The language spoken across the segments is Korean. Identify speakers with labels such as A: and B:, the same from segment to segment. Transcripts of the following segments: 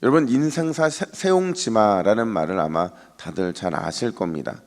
A: 여러분, 인생사 세옹지마라는 말을 아마 다들 잘 아실 겁니다.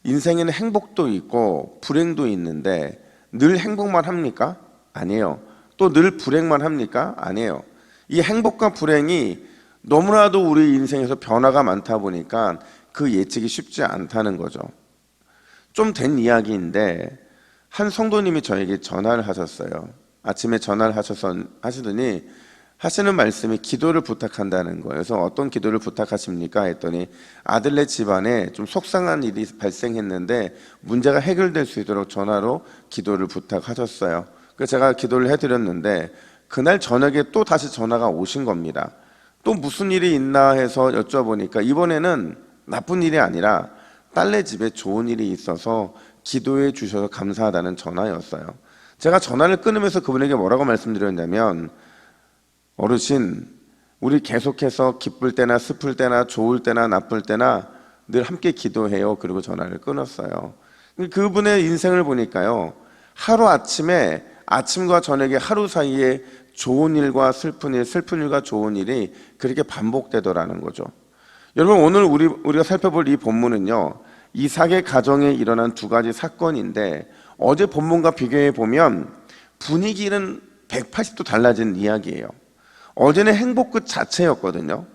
A: 인생에는 행복도 있고 불행도 있는데 늘 행복만 합니까? 아니에요. 또 늘 불행만 합니까? 아니에요. 이 행복과 불행이 너무나도 우리 인생에서 변화가 많다 보니까 그 예측이 쉽지 않다는 거죠. 좀 된 이야기인데 한 성도님이 저에게 전화를 하셨어요. 아침에 전화를 하시더니 하시는 말씀이 기도를 부탁한다는 거예요. 그래서 어떤 기도를 부탁하십니까? 했더니 아들네 집안에 좀 속상한 일이 발생했는데 문제가 해결될 수 있도록 전화로 기도를 부탁하셨어요. 그래서 제가 기도를 해드렸는데 그날 저녁에 또 다시 전화가 오신 겁니다. 또 무슨 일이 있나 해서 여쭤보니까 이번에는 나쁜 일이 아니라 딸네 집에 좋은 일이 있어서 기도해 주셔서 감사하다는 전화였어요. 제가 전화를 끊으면서 그분에게 뭐라고 말씀드렸냐면, 어르신, 우리 계속해서 기쁠 때나 슬플 때나 좋을 때나 나쁠 때나 늘 함께 기도해요. 그리고 전화를 끊었어요. 그분의 인생을 보니까요, 하루아침에 아침과 저녁에 하루 사이에 좋은 일과 슬픈 일, 슬픈 일과 좋은 일이 그렇게 반복되더라는 거죠. 여러분, 오늘 우리가 살펴볼 이 본문은요, 이삭의 가정에 일어난 두 가지 사건인데 어제 본문과 비교해 보면 분위기는 180도 달라진 이야기예요. 어제는 행복 그 자체였거든요.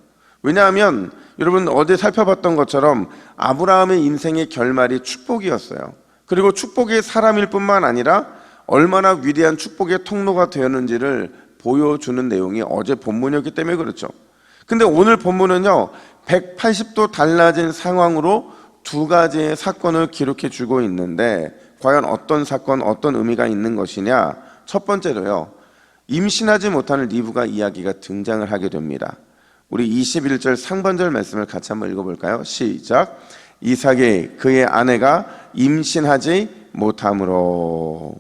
A: 왜냐하면 여러분, 어제 살펴봤던 것처럼 아브라함의 인생의 결말이 축복이었어요. 그리고 축복의 사람일 뿐만 아니라 얼마나 위대한 축복의 통로가 되었는지를 보여주는 내용이 어제 본문이었기 때문에 그렇죠. 근데 오늘 본문은요, 180도 달라진 상황으로 두 가지의 사건을 기록해 주고 있는데 과연 어떤 사건, 어떤 의미가 있는 것이냐? 첫 번째로요, 임신하지 못하는 리브가 이야기가 등장을 하게 됩니다. 우리 21절 상반절 말씀을 같이 한번 읽어볼까요? 시작. 이삭이 그의 아내가 임신하지 못함으로.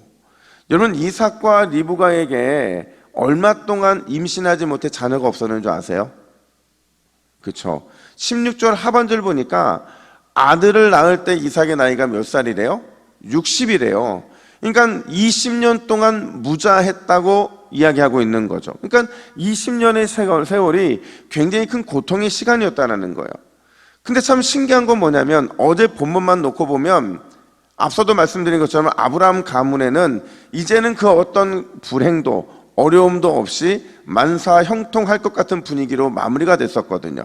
A: 여러분, 이삭과 리브가에게 얼마 동안 임신하지 못해 자녀가 없었는 줄 아세요? 그렇죠. 16절 하반절 보니까 아들을 낳을 때 이삭의 나이가 몇 살이래요? 60이래요. 그러니까 20년 동안 무자했다고 이야기하고 있는 거죠. 그러니까 20년의 세월이 굉장히 큰 고통의 시간이었다는 거예요. 근데 참 신기한 건 뭐냐면 어제 본문만 놓고 보면 앞서도 말씀드린 것처럼 아브라함 가문에는 이제는 그 어떤 불행도 어려움도 없이 만사 형통할 것 같은 분위기로 마무리가 됐었거든요.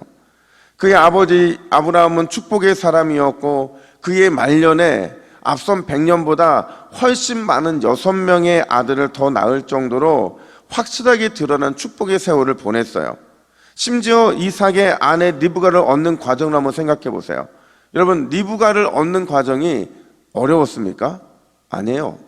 A: 그의 아버지 아브라함은 축복의 사람이었고 그의 말년에 앞선 100년보다 훨씬 많은 6명의 아들을 더 낳을 정도로 확실하게 드러난 축복의 세월을 보냈어요. 심지어 이삭의 아내 리브가를 얻는 과정을 한번 생각해 보세요. 여러분, 리브가를 얻는 과정이 어려웠습니까? 아니에요.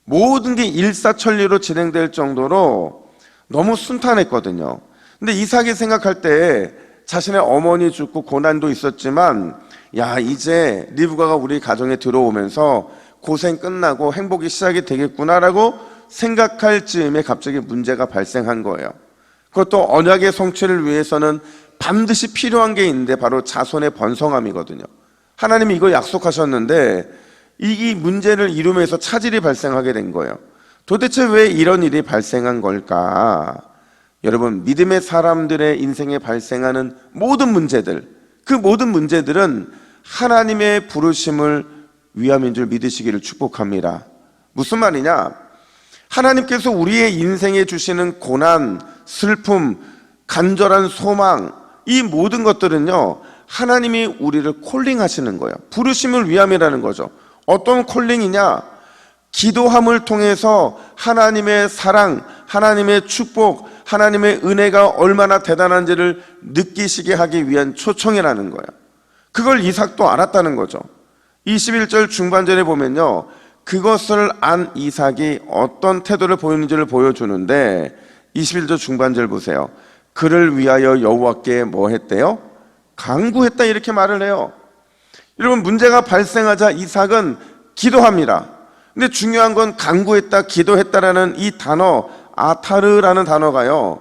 A: 모든 게 일사천리로 진행될 정도로 너무 순탄했거든요. 근데 이삭이 생각할 때 자신의 어머니 죽고 고난도 있었지만, 야, 이제 리브가가 우리 가정에 들어오면서 고생 끝나고 행복이 시작이 되겠구나라고 생각할 즈음에 갑자기 문제가 발생한 거예요. 그것도 언약의 성취를 위해서는 반드시 필요한 게 있는데 바로 자손의 번성함이거든요. 하나님이 이걸 약속하셨는데 이 문제를 이루면서 차질이 발생하게 된 거예요. 도대체 왜 이런 일이 발생한 걸까? 여러분, 믿음의 사람들의 인생에 발생하는 모든 문제들, 그 모든 문제들은 하나님의 부르심을 위함인 줄 믿으시기를 축복합니다. 무슨 말이냐? 하나님께서 우리의 인생에 주시는 고난, 슬픔, 간절한 소망, 이 모든 것들은요, 하나님이 우리를 콜링하시는 거예요. 부르심을 위함이라는 거죠. 어떤 콜링이냐? 기도함을 통해서 하나님의 사랑, 하나님의 축복, 하나님의 은혜가 얼마나 대단한지를 느끼시게 하기 위한 초청이라는 거예요. 그걸 이삭도 알았다는 거죠. 21절 중반절에 보면요, 그것을 안 이삭이 어떤 태도를 보이는지를 보여주는데 21절 중반절 보세요. 그를 위하여 여호와께 뭐 했대요? 간구했다, 이렇게 말을 해요. 여러분, 문제가 발생하자 이삭은 기도합니다. 근데 중요한 건 간구했다, 기도했다라는 이 단어, 아타르라는 단어가요,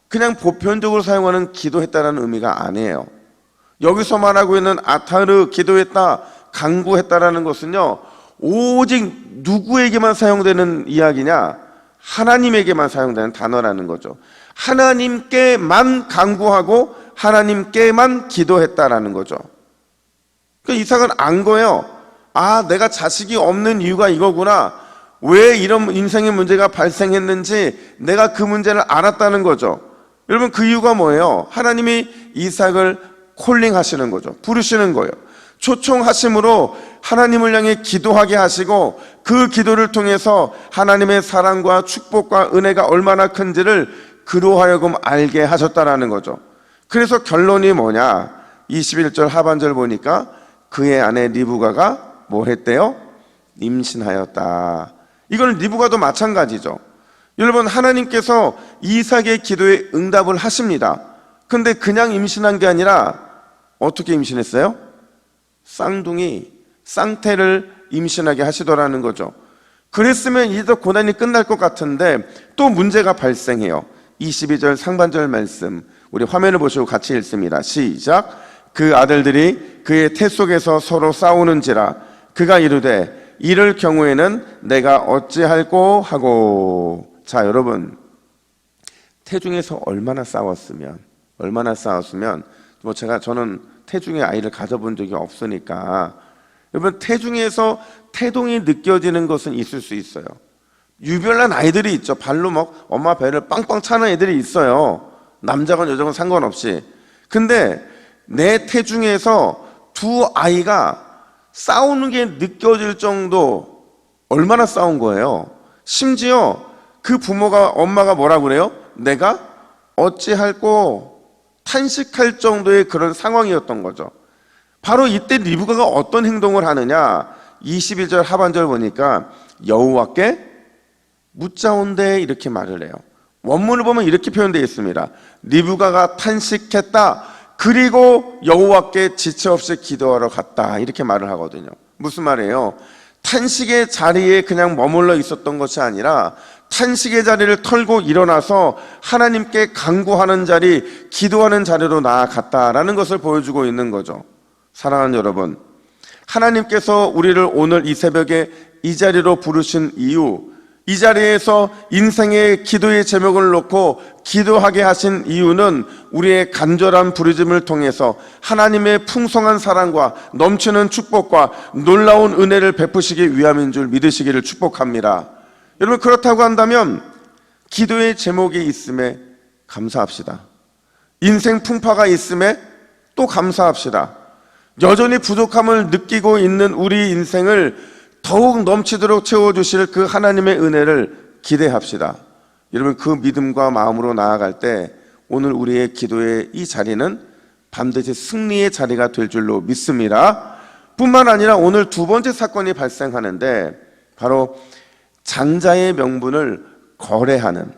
A: 그냥 보편적으로 사용하는 기도했다라는 의미가 아니에요. 여기서 말하고 있는 아타르, 기도했다, 간구했다라는 것은요, 오직 누구에게만 사용되는 이야기냐? 하나님에게만 사용되는 단어라는 거죠. 하나님께만 간구하고 하나님께만 기도했다라는 거죠. 그러니까 이삭은 안 거예요. 아, 내가 자식이 없는 이유가 이거구나. 왜 이런 인생의 문제가 발생했는지 내가 그 문제를 알았다는 거죠. 여러분, 그 이유가 뭐예요? 하나님이 이삭을 콜링하시는 거죠. 부르시는 거예요. 초청하심으로 하나님을 향해 기도하게 하시고 그 기도를 통해서 하나님의 사랑과 축복과 은혜가 얼마나 큰지를 그로 하여금 알게 하셨다라는 거죠. 그래서 결론이 뭐냐? 21절 하반절 보니까 그의 아내 리브가가 뭐 했대요? 임신하였다. 이거는 리브가도 마찬가지죠. 여러분, 하나님께서 이삭의 기도에 응답을 하십니다. 근데 그냥 임신한 게 아니라 어떻게 임신했어요? 쌍둥이, 쌍태를 임신하게 하시더라는 거죠. 그랬으면 이제 고난이 끝날 것 같은데 또 문제가 발생해요. 22절 상반절 말씀 우리 화면을 보시고 같이 읽습니다. 시작. 그 아들들이 그의 태 속에서 서로 싸우는지라 그가 이르되 이럴 경우에는 내가 어찌할꼬 하고. 자, 여러분, 태중에서 얼마나 싸웠으면 저는 태중에 아이를 가져본 적이 없으니까 여러분, 태중에서 태동이 느껴지는 것은 있을 수 있어요. 유별난 아이들이 있죠. 발로 막 엄마 배를 빵빵 차는 애들이 있어요. 남자건 여자건 상관없이. 근데 내 태중에서 두 아이가 싸우는 게 느껴질 정도 얼마나 싸운 거예요. 심지어 그 부모가 엄마가 뭐라 그래요? 내가 어찌할꼬 탄식할 정도의 그런 상황이었던 거죠. 바로 이때 리브가가 어떤 행동을 하느냐? 21절 하반절 보니까 여호와께 묻자온대 이렇게 말을 해요. 원문을 보면 이렇게 표현되어 있습니다. 리브가가 탄식했다. 그리고 여호와께 지체 없이 기도하러 갔다. 이렇게 말을 하거든요. 무슨 말이에요? 탄식의 자리에 그냥 머물러 있었던 것이 아니라 탄식의 자리를 털고 일어나서 하나님께 간구하는 자리, 기도하는 자리로 나아갔다라는 것을 보여주고 있는 거죠. 사랑하는 여러분, 하나님께서 우리를 오늘 이 새벽에 이 자리로 부르신 이유, 이 자리에서 인생의 기도의 제목을 놓고 기도하게 하신 이유는 우리의 간절한 부르심을 통해서 하나님의 풍성한 사랑과 넘치는 축복과 놀라운 은혜를 베푸시기 위함인 줄 믿으시기를 축복합니다. 여러분, 그렇다고 한다면 기도의 제목이 있음에 감사합시다. 인생 풍파가 있음에 또 감사합시다. 여전히 부족함을 느끼고 있는 우리 인생을 더욱 넘치도록 채워주실 그 하나님의 은혜를 기대합시다. 여러분, 그 믿음과 마음으로 나아갈 때 오늘 우리의 기도의 이 자리는 반드시 승리의 자리가 될 줄로 믿습니다. 뿐만 아니라 오늘 두 번째 사건이 발생하는데 바로 장자의 명분을 거래하는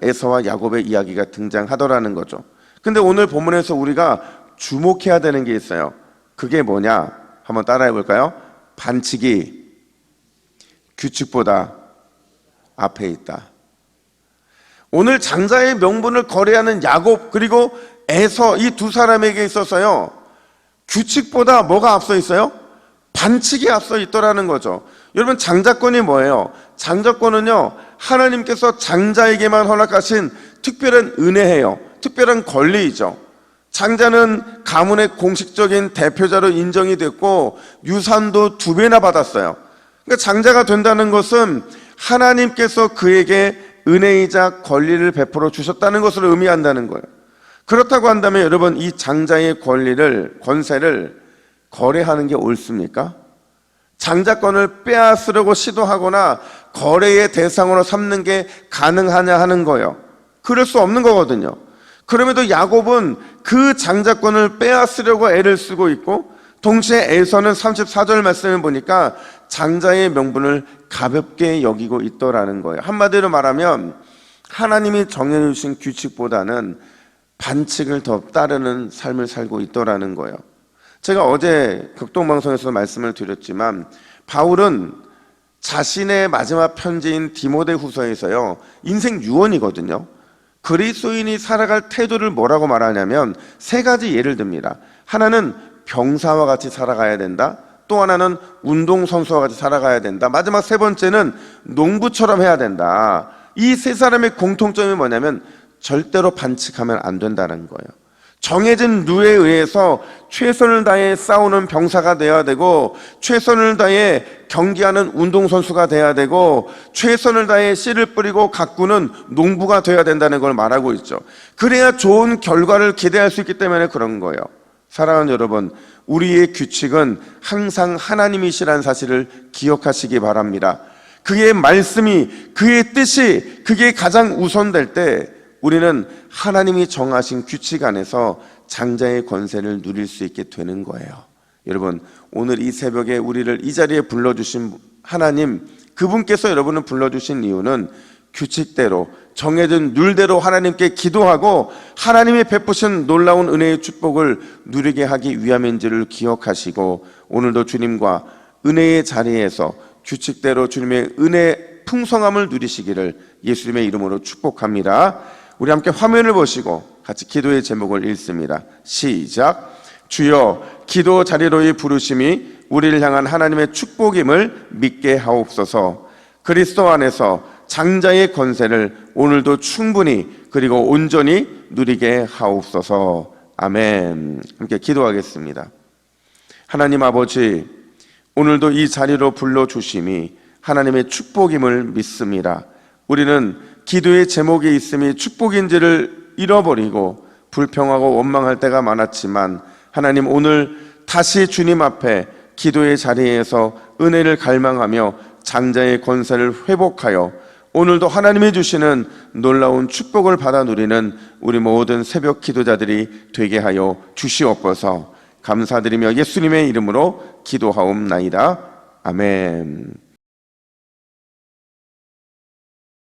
A: 에서와 야곱의 이야기가 등장하더라는 거죠. 근데 오늘 본문에서 우리가 주목해야 되는 게 있어요. 그게 뭐냐? 한번 따라해 볼까요? 반칙이 규칙보다 앞에 있다. 오늘 장자의 명분을 거래하는 야곱 그리고 에서 이 두 사람에게 있어서요, 규칙보다 뭐가 앞서 있어요? 반칙이 앞서 있더라는 거죠. 여러분, 장자권이 뭐예요? 장자권은요, 하나님께서 장자에게만 허락하신 특별한 은혜예요. 특별한 권리이죠. 장자는 가문의 공식적인 대표자로 인정이 됐고 유산도 2배나 받았어요. 그러니까 장자가 된다는 것은 하나님께서 그에게 은혜이자 권리를 베풀어 주셨다는 것을 의미한다는 거예요. 그렇다고 한다면 여러분, 이 장자의 권세를 거래하는 게 옳습니까? 장자권을 빼앗으려고 시도하거나 거래의 대상으로 삼는 게 가능하냐 하는 거예요. 그럴 수 없는 거거든요. 그럼에도 야곱은 그 장자권을 빼앗으려고 애를 쓰고 있고, 동시에 에서는 34절 말씀을 보니까 장자의 명분을 가볍게 여기고 있더라는 거예요. 한마디로 말하면 하나님이 정해주신 규칙보다는 반칙을 더 따르는 삶을 살고 있더라는 거예요. 제가 어제 극동방송에서 말씀을 드렸지만 바울은 자신의 마지막 편지인 디모데후서에서요, 인생 유언이거든요. 그리스도인이 살아갈 태도를 뭐라고 말하냐면 3가지 예를 듭니다. 하나는 병사와 같이 살아가야 된다. 또 하나는 운동선수와 같이 살아가야 된다. 마지막 3번째는 농부처럼 해야 된다. 이 3사람의 공통점이 뭐냐면 절대로 반칙하면 안 된다는 거예요. 정해진 룰에 의해서 최선을 다해 싸우는 병사가 되어야 되고, 최선을 다해 경기하는 운동선수가 되어야 되고, 최선을 다해 씨를 뿌리고 가꾸는 농부가 되어야 된다는 걸 말하고 있죠. 그래야 좋은 결과를 기대할 수 있기 때문에 그런 거예요. 사랑하는 여러분, 우리의 규칙은 항상 하나님이시라는 사실을 기억하시기 바랍니다. 그의 말씀이, 그의 뜻이, 그게 가장 우선될 때 우리는 하나님이 정하신 규칙 안에서 장자의 권세를 누릴 수 있게 되는 거예요. 여러분, 오늘 이 새벽에 우리를 이 자리에 불러주신 하나님, 그분께서 여러분을 불러주신 이유는 규칙대로, 정해진 룰대로 하나님께 기도하고 하나님이 베푸신 놀라운 은혜의 축복을 누리게 하기 위함인지를 기억하시고, 오늘도 주님과 은혜의 자리에서 규칙대로 주님의 은혜 풍성함을 누리시기를 예수님의 이름으로 축복합니다. 우리 함께 화면을 보시고 같이 기도의 제목을 읽습니다. 시작. 주여, 기도 자리로의 부르심이 우리를 향한 하나님의 축복임을 믿게 하옵소서. 그리스도 안에서 장자의 권세를 오늘도 충분히 그리고 온전히 누리게 하옵소서. 아멘. 함께 기도하겠습니다. 하나님 아버지, 오늘도 이 자리로 불러주심이 하나님의 축복임을 믿습니다. 우리는 기도의 제목이 있음이 축복인지를 잃어버리고 불평하고 원망할 때가 많았지만, 하나님 오늘 다시 주님 앞에 기도의 자리에서 은혜를 갈망하며 장자의 권세를 회복하여 오늘도 하나님이 주시는 놀라운 축복을 받아 누리는 우리 모든 새벽 기도자들이 되게 하여 주시옵소서. 감사드리며 예수님의 이름으로 기도하옵나이다. 아멘.